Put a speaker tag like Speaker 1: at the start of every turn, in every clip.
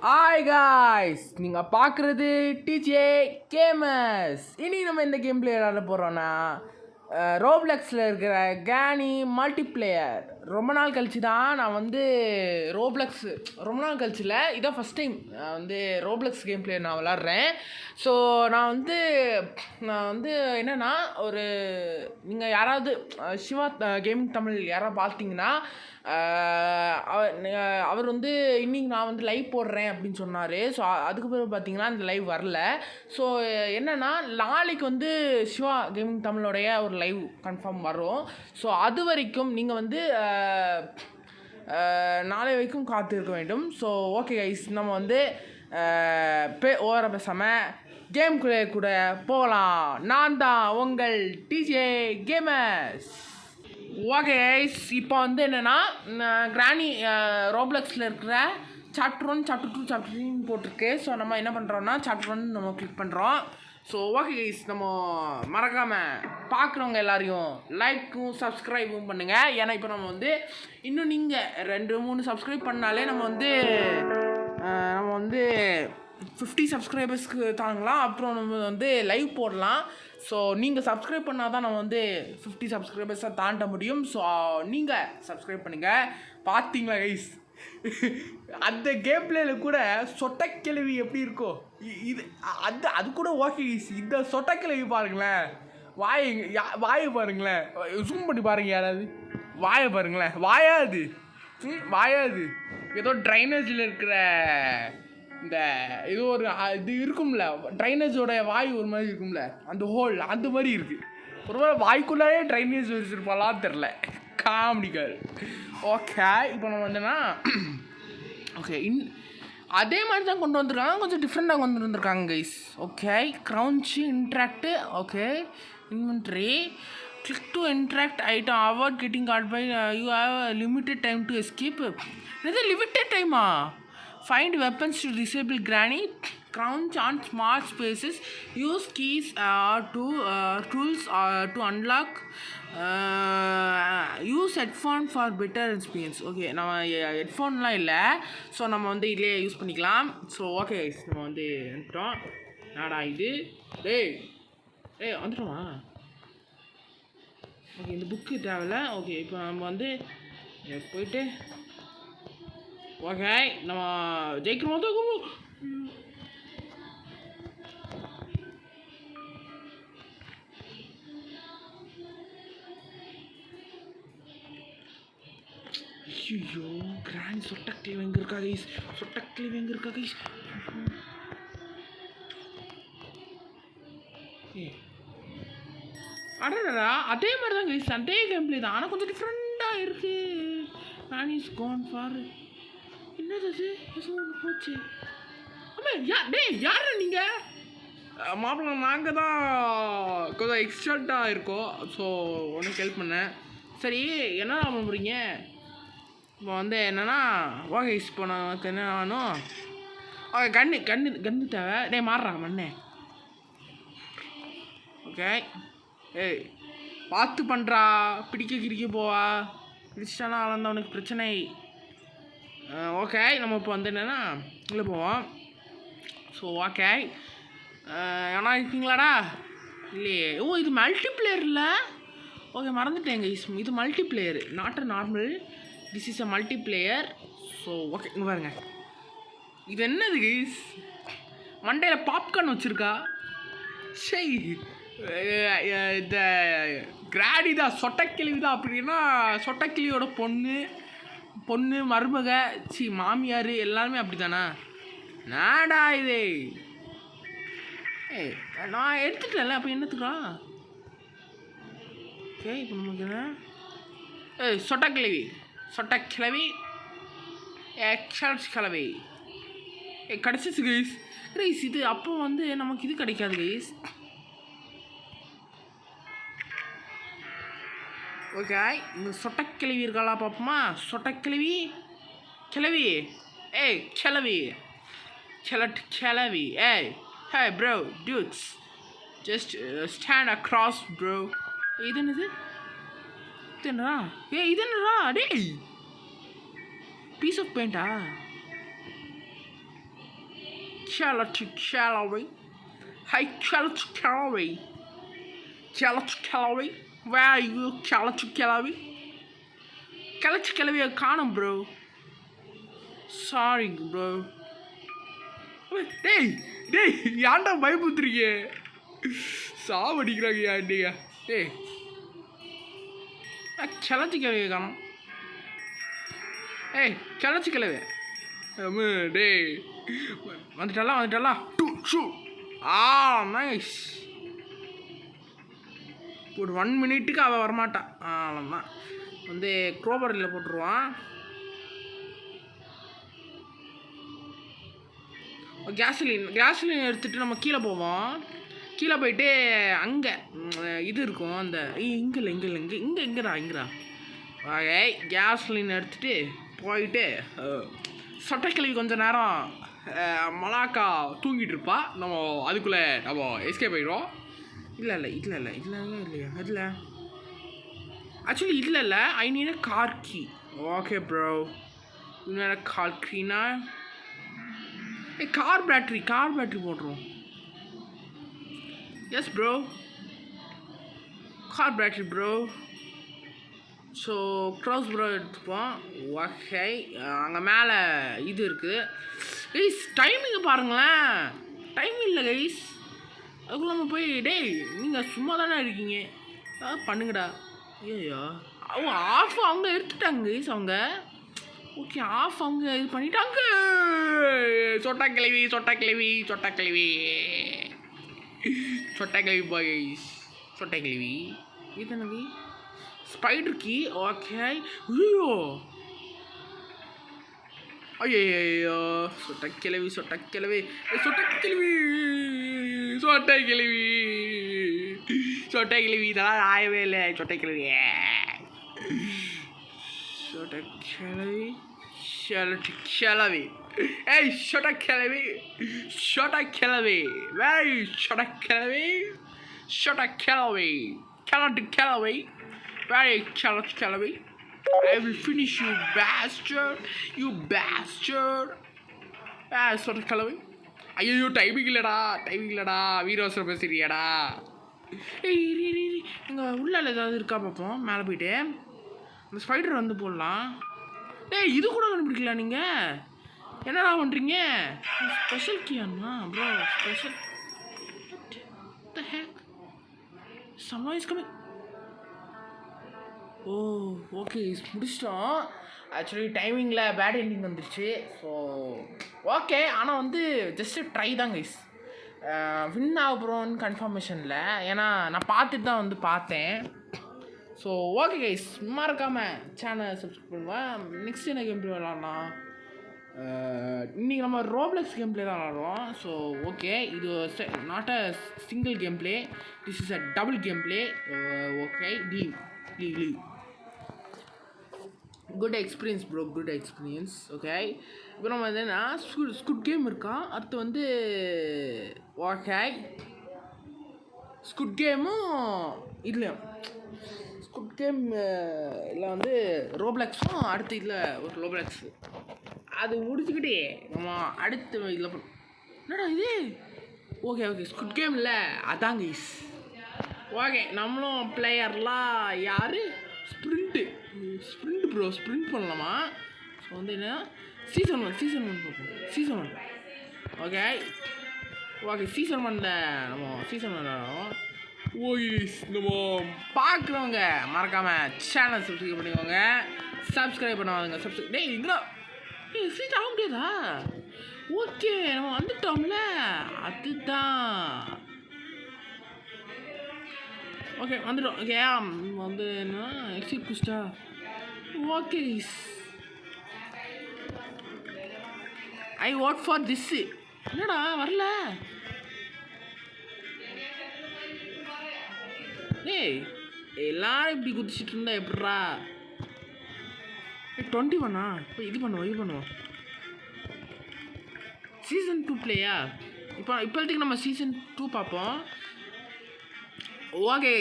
Speaker 1: Hi guys, நீங்கள் பார்க்குறது DJ gamers. இனி நம்ம இந்த கேம் பிளே விளாட போகிறோன்னா ரோப்ளெக்ஸில் இருக்கிற கேனி மல்டிப்ளேயர். ரொம்ப நாள் கழிச்சு தான் நான் வந்து ரொம்ப நாள் கழிச்சு இல்லை, இதான் ஃபஸ்ட் டைம் நான் வந்து ரோப்ளெக்ஸ் கேம் பிளே நான் விளாட்றேன். ஸோ நான் வந்து என்னென்னா, நீங்கள் யாராவது சிவா கேமிங் தமிழ் யாராவது பார்த்தீங்கன்னா, அவர் வந்து இன்றைக்கி நான் வந்து லைவ் போடுறேன் அப்படின்னு சொன்னார். ஸோ அதுக்கு பிறகு பார்த்தீங்கன்னா அந்த லைவ் வரல. ஸோ என்னென்னா, நாளைக்கு வந்து சிவா கேமிங் தமிழோடைய ஒரு லைவ் கன்ஃபார்ம் வரும். ஸோ அது வரைக்கும் நீங்கள் வந்து நாளை வரைக்கும் காத்திருக்க வேண்டும். ஸோ ஓகே கைஸ், நம்ம வந்து ஓவர பேசாமல் கேம் கூட போகலாம். நான் தான் உங்கள் டிஜே கேமர்ஸ். ஓகே கைஸ், இப்போ வந்து என்னென்னா, கிரானி ரோப்ளெக்ஸில் இருக்கிற சாப்டர் 1, சாப்டர் 2, சாப்டர் 3 போட்டிருக்கு. ஸோ நம்ம என்ன பண்ணுறோன்னா சாப்டர் 1 நம்ம கிளிக் பண்ணுறோம். ஸோ ஓகே கைஸ், நம்ம மறக்காமல் பார்க்குறவங்க எல்லாரையும் லைக்கும் சப்ஸ்கிரைபும் பண்ணுங்கள். ஏன்னா இப்போ நம்ம வந்து இன்னும் நீங்கள் 2-3 சப்ஸ்கிரைப் பண்ணாலே நம்ம வந்து 50 சப்ஸ்கிரைபர்ஸ்க்கு தாங்கலாம். அப்புறம் நம்ம வந்து லைவ் போடலாம். ஸோ நீங்கள் சப்ஸ்கிரைப் பண்ணால் தான் நம்ம வந்து 50 சப்ஸ்கிரைபர்ஸாக தாண்ட முடியும். ஸோ நீங்கள் சப்ஸ்கிரைப் பண்ணுங்கள். பார்த்தீங்களா கைஸ், அந்த கேம் பிளேயில் கூட சொட்டக்கிழவி எப்படி இருக்கோ இது அது கூட ஓகே கைஸ். இந்த சொட்டக்கிழவி பாருங்களேன், வாயை பாருங்களேன், ஜூம் பண்ணி பாருங்கள் யாராவது, வாயை பாருங்களேன், வாயாது ஏதோ ட்ரைனேஜில் இருக்கிற இந்த இது ஒரு இது இருக்கும்ல, ட்ரைனேஜோட வாய் ஒரு மாதிரி இருக்கும்ல, அந்த ஹோல் அந்த மாதிரி இருக்குது. ஒரு வேளை வாய்க்குள்ளாயே ட்ரைனேஜ் வச்சுருப்பாலாம் தெரில, காமெடிகள். ஓகே, இப்போ நம்ம வந்தோன்னா ஓகே அதே மாதிரி தான் கொண்டு வந்திருக்காங்க, கொஞ்சம் டிஃப்ரெண்ட்டாக கொண்டு வந்திருக்காங்க கைஸ். ஓகே, க்ரௌன்ச்சு interact. Okay, inventory, click to interact item, avoid getting caught by you have a limited time to escape. Another limited time find weapons to disable granny, crouch on small spaces, use keys to tools to unlock, use headphone for better experience. Okay, நம்ம ஹெட்ஃபோன்லாம் இல்லை, so நம்ம வந்து இதிலே use பண்ணிக்கலாம். So okay, நம்ம வந்து வந்துட்டோம். நாடா இது டேய் வந்துட்டோமா? ஓகே, இந்த புக்கு தேவையில்ல. ஓகே, இப்போ நம்ம வந்து போயிட்டு ஓகே நம்ம ஜெயிக்கணும் தான். ஐயோ, கிராண்ட் சொட்டக்கிளி எங்கே இருக்கா கைஸ்? அடடா, அதே மாதிரி தான் கைஸ், அதே கேம் பிளே தான், ஆனால் கொஞ்சம் டிஃப்ரெண்ட்டாக இருக்குது. மேன் இஸ் கோன் ஃபார் என்னது போச்சு. யார் நீங்கள்? மாப்பிள்ளை நாங்கள் தான் கொஞ்சம் எக்ஸ்ட்ராக்டாக இருக்கோம். ஸோ உனக்கு ஹெல்ப் பண்ணேன். சரி, என்ன பண்ண போகிறீங்க? இப்போ வந்து என்னென்னா ஓகே, இப்போ நான் என்ன ஆகணும்? ஓகே, கன்று தேவை. மாறுறா மண்ணே. ஓகே, பார்த்து பண்ணுறா, கிரிக்க போவா, பிடிச்சிட்டானா வளர்ந்த உனக்கு பிரச்சனை. ஓகே, நம்ம இப்போ வந்து என்னென்னா உள்ளே போவோம். ஸோ ஓகே, ஏன்னா இருக்கீங்களாடா? இல்லையே. ஓ, இது மல்டிப்ளேயர் இல்லை? ஓகே, மறந்துட்டேங்க. இது multiplayer, not a normal. This is a multiplayer. So okay, இங்கே பாருங்க, இது என்னது கைஸ்? மண்டையில் பாப்கார்ன் வச்சுருக்கா. சரி, இந்த கிராடி தான், சொட்டக்கிளி தான். அப்படின்னா சொட்டக்கிளியோட பொண்ணு மருமக மாமியார் எல்லாருமே அப்படி தானே? நாடா இது நான் எடுத்துட்டேன்ல, அப்போ என்னத்துக்கா? ஓகே, இப்போ நமக்கு என்ன? சொட்டக்கிழவி கிழவி கிடச்சிச்சு கைஸ். ரைஸ் இது அப்போ வந்து நமக்கு இது கிடைக்காது கைஸ். ஓகே, இந்த சொட்டக்கிழவி இருக்காளா பார்ப்போமா? சொட்டக்கிழவி கிழவி hey bro, dudes, just stand across bro. இது என்னது? இது என்னடா? டேய், பீஸ் ஆஃப் பெயிண்டா? Calorie. Hey, Calorie. Calorie. Where are you, Calorie? Calorie காணோம் bro. Sorry bro. டேய் ஏன்டா பயமுத்துறீங்க? சாவடிக்கிறாங்க யாண்டிங்க. டேய் கிளச்சிக்கவே காணும். ஏய் கிளச்சிக்கலவே டேய் வந்துட்டாலா நைஸ். ஒரு 1 மினிட்டுக்கு அவள் வரமாட்டான். அவ்வளோதான் வந்து க்ரோபரில் போட்டுருவான். கேஸ்லின் எடுத்துகிட்டு நம்ம கீழே போவோம். கீழே போயிட்டு அங்கே இது இருக்கும். அந்த இங்கேடா ஓகே. கேஸ்லின் எடுத்துகிட்டு போயிட்டு சொட்டைக்கிழவி கொஞ்சம் நேரம் மலாக்கா தூங்கிட்டு இருப்பா. நம்ம அதுக்குள்ளே நம்ம எஸ்கேப் ஆகிடுவோம். இல்லையா அதில் ஆக்சுவலி இல்லை I need car key. Okay bro இன்னும் கார் கீனா கார் பேட்ரி போட்டுருவோம். Yes bro car battery bro. So cross bro எடுத்துப்போம். ஓகே அங்கே மேலே இது இருக்குது கைஸ். டைமிங்கை பாருங்களேன். டைம் இல்லை கைஸ். அதுக்குள்ள நம்ம போய் டேய் நீங்கள் சும்மா தானே இருக்கீங்க பண்ணுங்கடா. ஐயோ அவங்க ஆஃப் அவங்க எடுத்துட்டாங்க கைஸ். அவங்க ஓகே ஆஃப் அவங்க இது பண்ணிட்டாங்க. சொட்டா கிளவி பாய்ஸ். சொட்டா கிளவி இது என்னது ஸ்பைடர் கீ. ஓகே ஐயோ சொட்டா கிளவி இதெல்லாம் ஆயவே இல்லை. சொட்டை கிளவி Hey, shut up, Kelly. Shut up, Kelly. Very shut up, Kelly. Shut up, Kelly. Kelly. Very shut up, Kelly. I will finish you, bastard. You bastard. Shut up, Kelly. ஐயோ timing இல்லைடா வீரோசரம் பேசுறியாடா. இங்கே உள்ள ஏதாவது இருக்கா பார்ப்போம். மேலே போயிட்டு அந்த ஸ்பைடர் வந்து போடலாம். இது கூட கண்டுபிடிக்கல நீங்கள். என்னடா பண்ணுறீங்க? ஸ்பெஷல் கீயாண்ணா bro. Special the hack some is coming. Oh okay முடிச்சிட்டோம். ஆக்சுவலி டைமிங்கில் பேட் எண்டிங் வந்துடுச்சு. ஸோ ஓகே ஆனால் வந்து ஜஸ்ட்டு ட்ரை தான் கைஸ். வின் ஆக போகிறோன்னு கன்ஃபர்மேஷனில். ஏன்னா நான் பார்த்துட்டு தான் வந்து பார்த்தேன். ஸோ ஓகே கைஸ் மறக்காமல் சேனலை சப்ஸ்கிரைப் பண்ணுவேன். நெக்ஸ்ட் என்ன கேம் ப்ளே விளாட்லாம்? இன்றைக்கி நம்ம ரோப்ளெக்ஸ் கேம் ப்ளே தான் விளாடுறோம். ஸோ ஓகே இது not a single game play, this is a double game play. Okay leave good experience bro, good experience. Okay இப்போ நம்ம வந்து என்ன ஸ்குட் கேம் இருக்கான். அடுத்து வந்து ஓகே ஸ்குட் கேமும் இல்லையும் ஸ்குட் கேம் இல்லை வந்து ரோப்ளெக்ஸும் அடுத்து இதில் ஒரு ரோப்ளெக்ஸு அது முடிச்சுக்கிட்டே நம்ம அடுத்து இதில் என்னடா இது. ஓகே ஸ்குட் கேம் இல்லை அதாங்க கைஸ். ஓகே நம்மளும் பிளேயர்லாம் யார் ஸ்ப்ரிண்ட் ப்ரோ ஸ்ப்ரிண்ட் பண்ணலாமா? ஸோ வந்து என்ன சீசன் ஒன் பார்ப்போம். சீசன் 1 ஓகே சீசன் 1 நம்ம சீசன் 1 விளாடுறோம். ஓகே நம்ம பார்க்குறவங்க மறக்காமல் சேனல் சப்ஸ்கிரைப் பண்ணிக்கோங்க. சப்ஸ்கிரைப் பண்ணுவாங்க. டேய் இங்கே சீட் ஆக முடியாதா? ஓகே நம்ம வந்துட்டோம்ல அதுதான். ஓகே வந்துட்டோம். ஓகே வந்து என்ன எக்ஸிட் குஸ்டா. Okay I what for this. என்னடா வரல? ஏய் எல்லாரும் இப்படி குதிச்சிட்டு இருந்தா எப்பட்றா? 21 இப்போ இது பண்ணுவோம். Season 2 player? இப்போதைக்கு நம்ம சீசன் 2 பார்ப்போம். ஓகே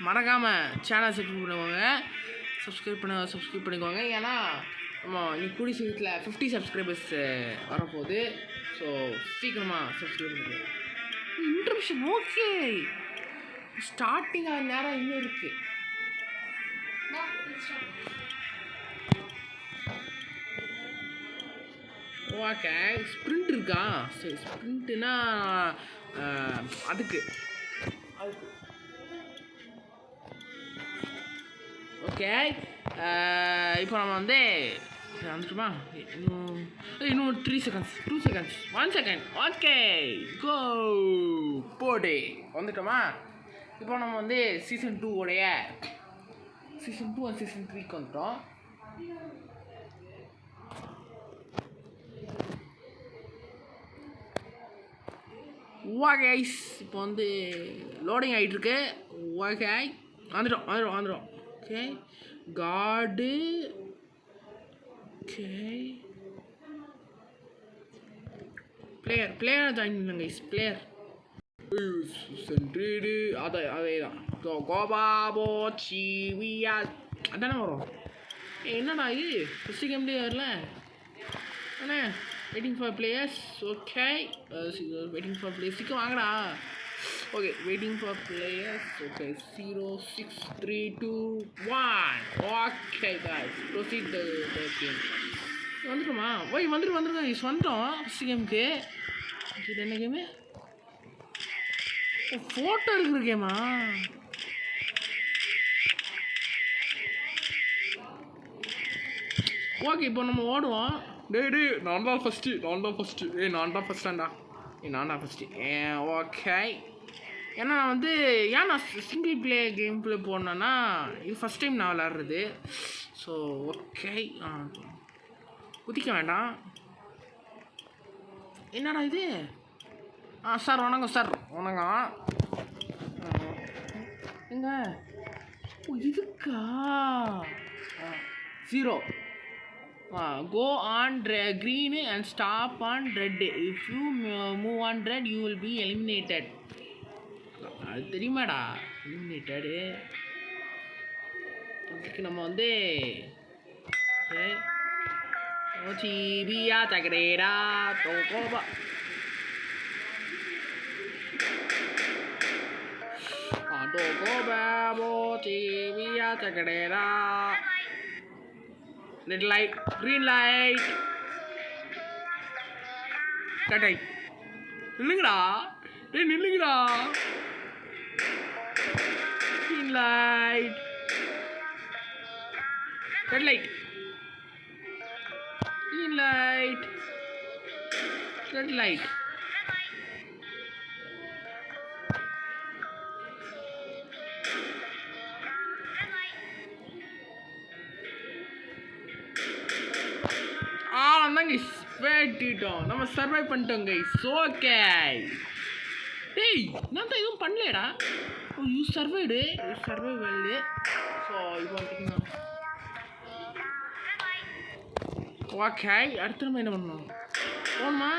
Speaker 1: மறக்காமல் சேனல் சப்ஸ்கிரைப் பண்ணிக்கோங்க. ஏன்னா ஆமாம் நீ கூடிய சீக்கிரத்தில் 50 சப்ஸ்கிரைபர்ஸ் வரப்போகுது. ஸோ சீக்கிரமாக சப்ஸ்கிரைப் பண்ணுங்க. இன்ட்ரமிஷன் ஓகே, ஸ்டார்டிங் ஆகிற நேரம் இன்னும் இருக்குது. ஓகே ஸ்ப்ரிண்ட் இருக்கா? சரி ஸ்ப்ரிண்ட்டுனா அதுக்கு ஓகே. இப்போ நம்ம வந்து வந்துட்டுமா? இன்னும் 3 செகண்ட்ஸ், 2 செகண்ட்ஸ், 1 செகண்ட். ஓகே கோ போடு வந்துட்டோமா? இப்போ நம்ம வந்து சீசன் 2 உடைய சீசன் 2 அண்ட் சீசன் 3க்கு வந்துட்டோம். ஓகே இப்போ வந்து லோடிங் ஆகிட்டுருக்கு. ஓகே வந்துடும். ஓகே காடு. ஓகே பிளேயர் ஜாயின் பண்ணுங்க கைஸ். பிளேயர் சென்ட்ரீடு அதே தான். கோபாபோ சிவியா அதானே வரும். என்னடா இது ஃபஸ்ட்டு கேம்லேயே வரல அண்ணே. Waiting for players. Okay waiting for players. சீக்கிரம் வாங்கடா. Okay waiting for players. Okay 0 6 3 2 1. Okay guys proceed the game. வந்துட்டோமா? வந்துருங்க கைஸ் வந்துட்டோம் ஃபஸ்ட்டு கேமுக்கு. இது என்ன கேமு? ஃபோட்டோ இருக்கிற கேமா? ஓகே இப்போ நம்ம ஓடுவோம். டே நான் தான் ஃபஸ்ட்டு. நான் தான் ஃபஸ்ட்டாண்டா. நான் தான் ஃபஸ்ட்டு. ஓகே ஏன்னா நான் வந்து ஏன் நான் சிங்கிள் பிளே கேம் பிளே போடணுன்னா இது ஃபஸ்ட் டைம் நான் விளாட்றது. ஸோ ஓகே குதிக்க வேண்டாம். என்னடா இது? சார் வணக்கம் சார். வணக்கம். எங்க இதுக்கா 0 go on green and stop on red. If you move on red you will be eliminated. அது தெரியுமாடா எலிமினேட்டடு. அதுக்கு நம்ம வந்து சிபியா தகடேடா கோபா கோபாபோ சிபியா தகடேடா. Red light, green light, red light. நில்லுங்கடா நில்லுங்கடா. Green light, red light, green light, red light. Guys வெட்டிட்டோம். நம்ம சர்வை பண்ணிட்டோம் கைஸ். ஓகே டேய் நான் தான் எதுவும் பண்ணலடா. யூ சர்வைடு வெல்லு. ஸோ இப்போ வந்துட்டீங்கன்னா ஓகே அடுத்து நம்ம என்ன பண்ணணும்? போகணுமா?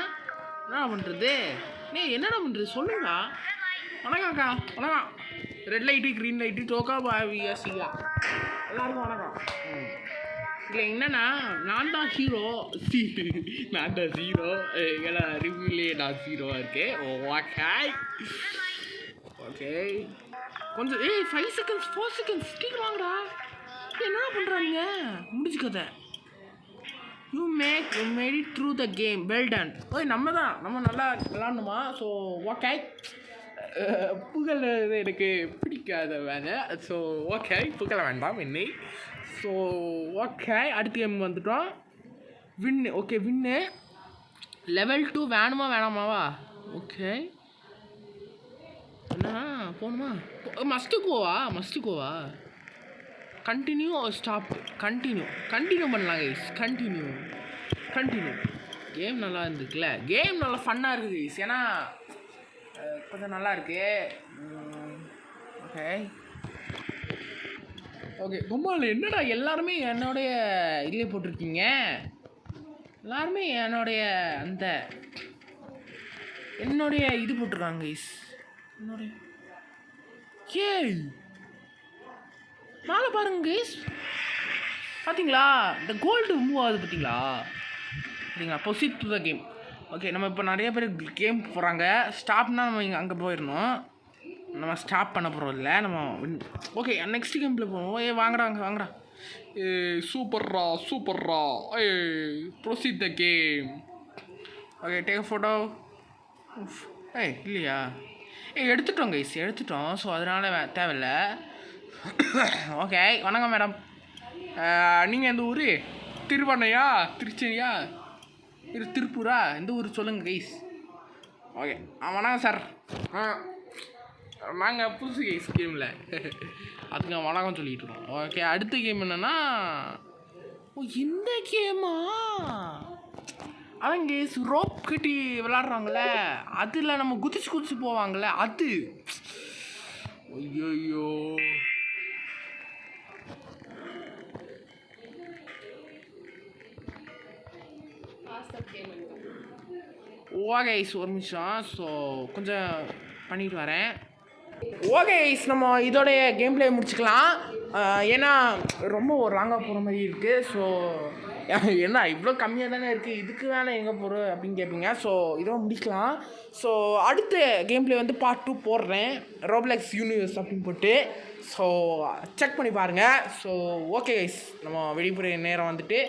Speaker 1: என்ன பண்ணுறது? என்னடா பண்ணுறது சொல்லுங்கடா. வணக்கம் அக்கா. வணக்கம். ரெட் லைட்டு, க்ரீன் லைட்டு, டோக்கா பாவியா சியா எல்லாருக்கும் வணக்கம். இல்லை என்னன்னா நான் தான் ஹீரோ. ஏன்னா ரிவ்யூலேயே நான் ஹீரோவாக இருக்கேன். ஓகே கொஞ்சம் 5 செகண்ட்ஸ் 4 செகண்ட்ஸ் சீக்கிரம் வாங்கடா. என்னடா பண்ணுறாங்க? முடிஞ்சு கதை. You made it through the game. Well done. நம்ம நல்லா விளாடணுமா? ஸோ ஓகே புகழ் எனக்கு பிடிக்காத வேலை. ஸோ ஓகே புகழ வேண்டாம் என்னை. ஸோ ஓகே அடுத்த கேம் வந்துட்டோம். வின்னு. ஓகே வின்னு லெவல் 2 வேணுமா வேணாமாவா? ஓகே என்னண்ணா போகணுமா? Must Goa continue stop? Continue பண்ணலாம் கைஸ். கண்டினியூ கேம் நல்லா இருந்துக்குல்ல. கேம் நல்லா ஃபன்னாக இருக்குது கைஸ். ஏன்னா கொஞ்சம் நல்லா இருக்கு. ஓகே கும்பால் என்னடா எல்லாருமே என்னுடைய இதிலே போட்டிருக்கீங்க. எல்லாருமே என்னுடைய இது போட்டிருக்காங்க கைஸ். என்னுடைய மேலே பாருங்க கைஸ் பார்த்தீங்களா இந்த கோல்டு மூவ் ஆகுது பார்த்தீங்களா சரிங்களா proceed to the game. Okay நம்ம இப்போ நிறைய பேர் கேம் போகிறாங்க. ஸ்டாப்னா நம்ம இங்கே அங்கே போயிடணும். நம்ம ஸ்டாப் பண்ண போகிறோம் இல்லை நம்ம ஓகே நெக்ஸ்ட் கேமில் போவோம். வாங்கடா அங்கே வாங்கடா. சூப்பர்ரா சூப்பர்ரா. Proceed the game. Okay take photo. இல்லையா எடுத்துட்டோம் கைஸ் எடுத்துட்டோம். ஸோ அதனால் தேவையில்லை. ஓகே வணக்கம் மேடம். நீங்கள் எந்த ஊர்? திருவண்ணையா திருச்சியா திருப்பூரா எந்த ஊர் சொல்லுங்கள் கைஸ். ஓகே வணக்கம் சார். நாங்கள் புதுசு கைஸ் கேமில் அதுக்கு வணக்கம் சொல்லிகிட்டு இருக்கோம். ஓகே அடுத்த கேம் என்னென்னா இந்த கேமா அவங்க ரோப் கட்டி விளாட்றாங்களே அதில் நம்ம குதிச்சு குதிச்சு போவாங்கள்ல அது. ஐயோ ஓகே ஒரு நிமிஷம். ஸோ கொஞ்சம் பண்ணிட்டு வரேன். ஓகே நம்ம இதோடைய கேம் பிளே முடிச்சுக்கலாம். ஏன்னா ரொம்ப ஒரு லாங்காக போகிற மாதிரி இருக்குது. ஸோ என்ன இவ்வளோ கம்மியாக தானே இருக்குது இதுக்கு வேணால் எங்கே போகிற அப்படின்னு கேட்பீங்க. ஸோ இதோ முடிக்கலாம். ஸோ அடுத்த கேம் பிளே வந்து பார்ட் 2 போடுறேன் ரோப்ளெக்ஸ் யூனிவர்ஸ் அப்படின்னு போட்டு. ஸோ செக் பண்ணி பாருங்கள். ஸோ ஓகே கைஸ் நம்ம வெளிப்புற நேரம் வந்துட்டு.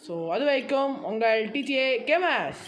Speaker 1: ஸோ அது வரைக்கும் உங்கள் டிஜே கேமர்ஸ்.